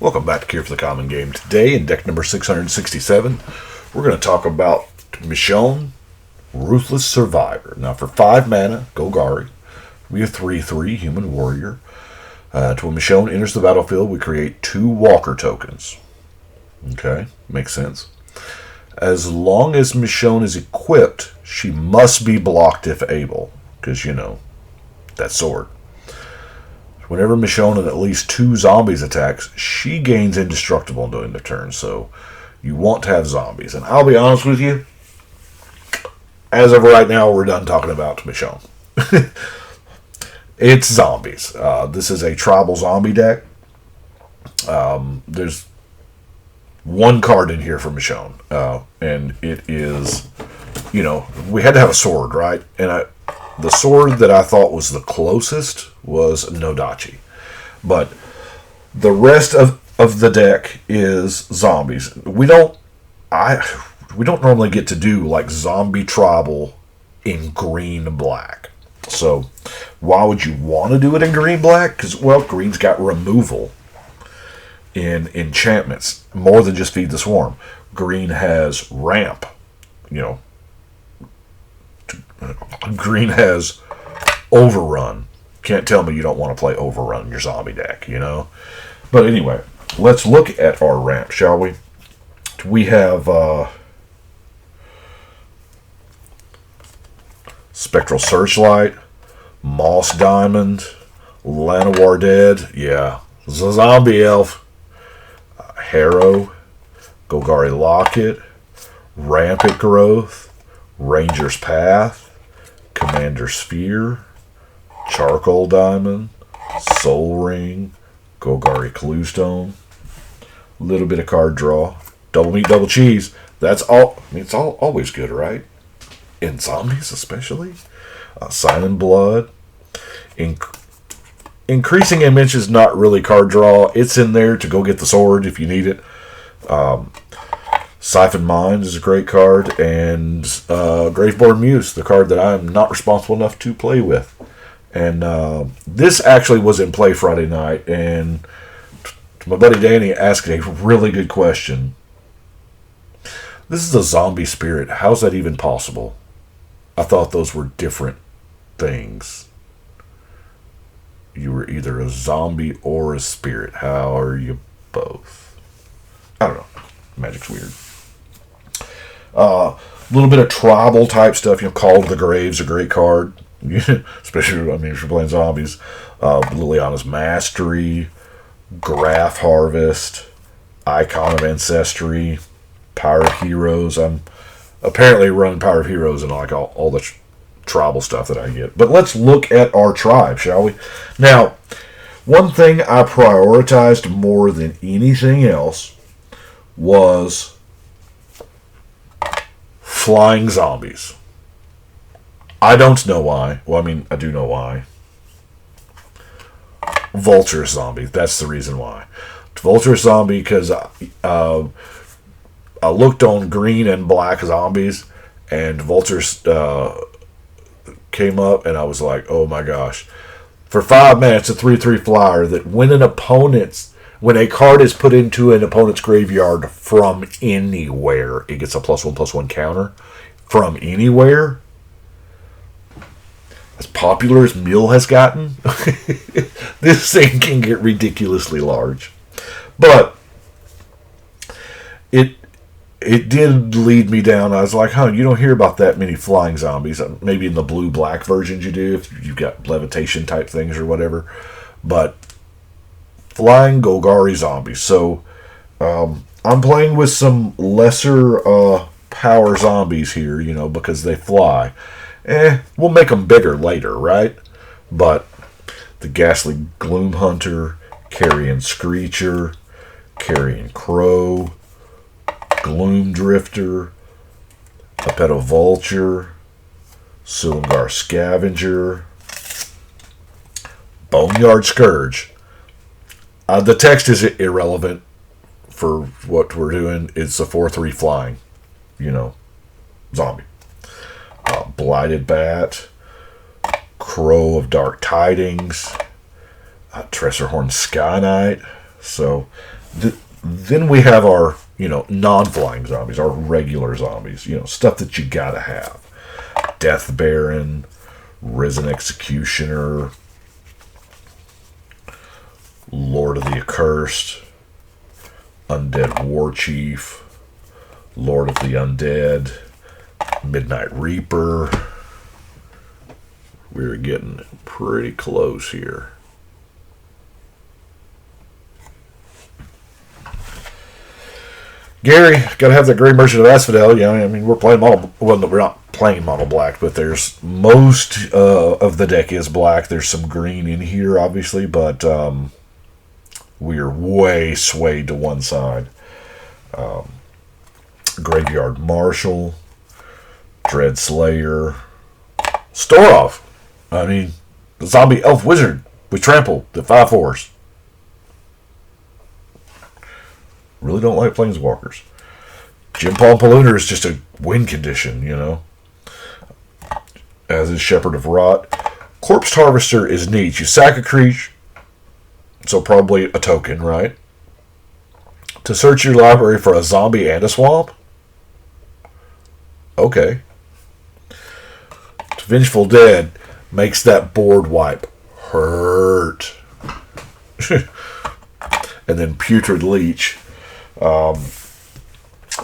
Welcome back to Cure for the Common Game. Today, in deck number 667, we're going to talk about Michone, Ruthless Survivor. Now, for 5 mana, Golgari, we have 3/3 Human Warrior. When Michone enters the battlefield, we create 2 Walker tokens. Okay, makes sense. As long as Michone is equipped, she must be blocked if able, because, you know, that sword. Whenever Michone and at least 2 zombies attacks, she gains indestructible during the turn, so you want to have zombies. And I'll be honest with you, as of right now, we're done talking about Michone. It's zombies. This is a tribal zombie deck. There's one card in here for Michone, and it is, you know, we had to have a sword, right? And the sword that I thought was the closest was Nodachi. But the rest of the deck is zombies. We don't normally get to do like zombie tribal in green and black. So why would you want to do it in green black? Because, well, green's got removal in enchantments more than just Feed the Swarm. Green has ramp, you know. Green has overrun. Can't tell me you don't want to play overrun in your zombie deck, you know. But anyway, let's look at our ramp, shall we? We have Spectral Searchlight, Moss Diamond, Llanowar Dead, yeah, Zombie Elf, Harrow, Golgari Locket, Rampant Growth, Ranger's Path, Commander Sphere, Charcoal Diamond, Soul Ring, Golgari Cluestone, a little bit of card draw, double meat, double cheese. That's all. I mean, it's always good, right? In zombies, especially. Silent Blood. Increasing Image is not really card draw. It's in there to go get the sword if you need it. Siphon Mind is a great card, and Graveborn Muse, the card that I'm not responsible enough to play with. And this actually was in play Friday night, and my buddy Danny asked a really good question. This is a zombie spirit. How's that even possible? I thought those were different things. You were either a zombie or a spirit. How are you both? I don't know. Magic's weird. A little bit of tribal type stuff. You know, Call to the Grave's a great card. Especially, I mean, if you're playing zombies. Liliana's Mastery, Graph Harvest, Icon of Ancestry, Power of Heroes. I'm apparently running Power of Heroes and like all the tribal stuff that I get. But let's look at our tribe, shall we? Now, one thing I prioritized more than anything else was flying zombies. I don't know why. Well, I mean, I do know why. Vulture zombie. That's the reason why. Vulture zombie because I looked on green and black zombies, and vultures came up, and I was like, oh my gosh. For 5 minutes, a 3/3 flyer that when a card is put into an opponent's graveyard from anywhere, it gets a +1/+1 counter from anywhere. As popular as Mill has gotten, this thing can get ridiculously large. But it did lead me down. I was like, you don't hear about that many flying zombies. Maybe in the blue-black versions you do, if you've got levitation type things or whatever. But flying Golgari zombies. So I'm playing with some lesser power zombies here, you know, because they fly. We'll make them bigger later, right? But the Ghastly Gloom Hunter, Carrion Screecher, Carrion Crow, Gloom Drifter, Apeto Vulture, Silumgar Scavenger, Boneyard Scourge. The text is irrelevant for what we're doing. It's a 4/3 flying, you know, zombie. Blighted Bat, Crow of Dark Tidings, Tressorhorn Sky Knight. So Then we have our, non-flying zombies, our regular zombies, stuff that you gotta have. Death Baron, Risen Executioner, Lord of the Accursed, Undead War Chief, Lord of the Undead, Midnight Reaper. We're getting pretty close here. Gary, got to have the Grey Merchant of Asphodel. We're playing mono. Well, no, we're not playing mono black, but there's most of the deck is black. There's some green in here, obviously, but we're way swayed to one side. Graveyard Marshal, Dread Slayer, Storov. The Zombie Elf Wizard with Trample, the 5/4s. Really don't like Planeswalkers. Jim Paul Palooner is just a win condition, As is Shepherd of Rot. Corpse Harvester is neat. You sack a creature, so probably a token, right? To search your library for a zombie and a swamp? Okay. Vengeful Dead makes that board wipe hurt. And then Putrid Leech.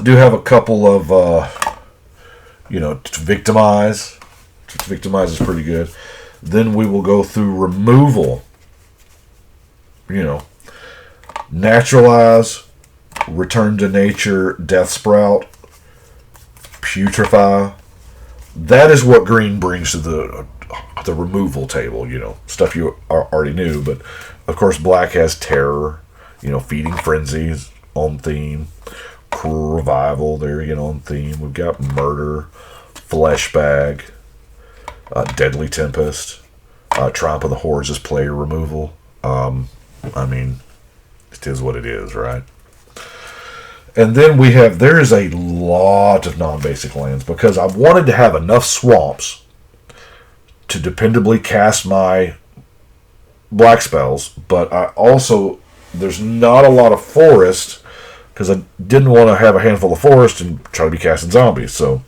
Do have a couple of, Victimize. Victimize is pretty good. Then we will go through Removal. Naturalize, Return to Nature, Death Sprout, Putrefy. That is what green brings to the removal table, stuff you already knew. But, of course, black has Terror, Feeding Frenzies on theme. Cruel Revival, there on theme. We've got Murder, Fleshbag, Deadly Tempest, Triumph of the Hordes is player removal. It is what it is, right? And then there is a lot of non-basic lands because I wanted to have enough swamps to dependably cast my black spells, but there's not a lot of forest because I didn't want to have a handful of forest and try to be casting zombies. So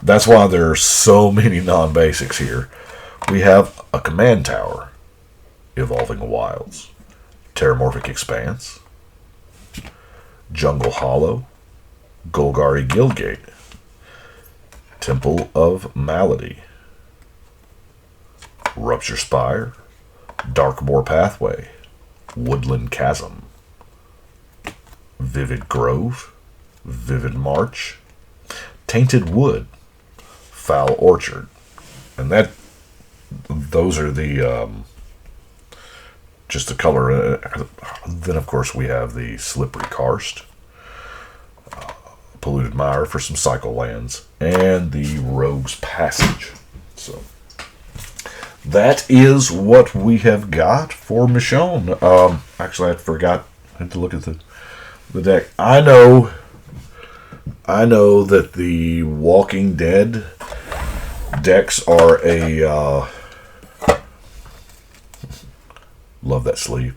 that's why there are so many non-basics here. We have a Command Tower, Evolving Wilds, Terramorphic Expanse, Jungle Hollow, Golgari Guildgate, Temple of Malady, Rupture Spire, Darkmoor Pathway, Woodland Chasm, Vivid Grove, Vivid March, Tainted Wood, Foul Orchard. And those are the just the color. Then, of course, we have the Slippery Karst, Polluted Mire for some cycle lands, and the Rogue's Passage. So that is what we have got for Michone. Actually, I forgot. I had to look at the deck. I know that the Walking Dead decks are a love that sleeve.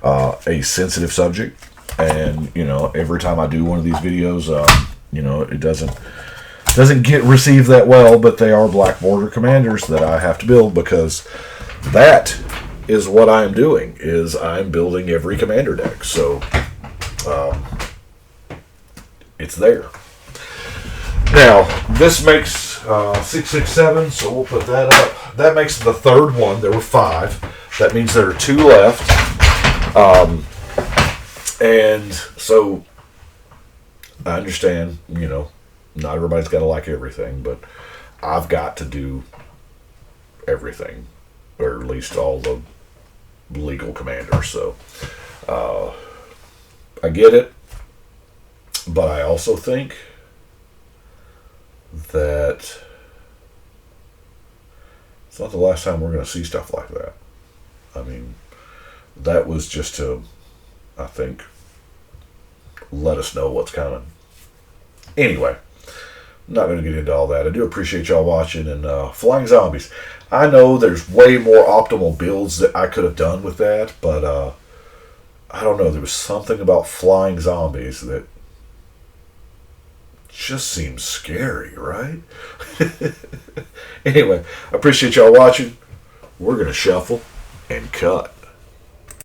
A sensitive subject, and every time I do one of these videos, it doesn't get received that well. But they are black border commanders that I have to build because that is what I'm doing. Is I'm building every commander deck. So it's there. Now this makes 667, so we'll put that up. That makes the third one. There were 5. That means there are 2 left. And so I understand, not everybody's got to like everything, but I've got to do everything, or at least all the legal commanders. So I get it, but I also think that it's not the last time we're going to see stuff like that. That was just to, I think, let us know what's coming. Anyway, I'm not going to get into all that. I do appreciate y'all watching. And Flying Zombies, I know there's way more optimal builds that I could have done with that, but I don't know, there was something about flying zombies that just seems scary, right? Anyway, I appreciate y'all watching. We're going to shuffle and cut.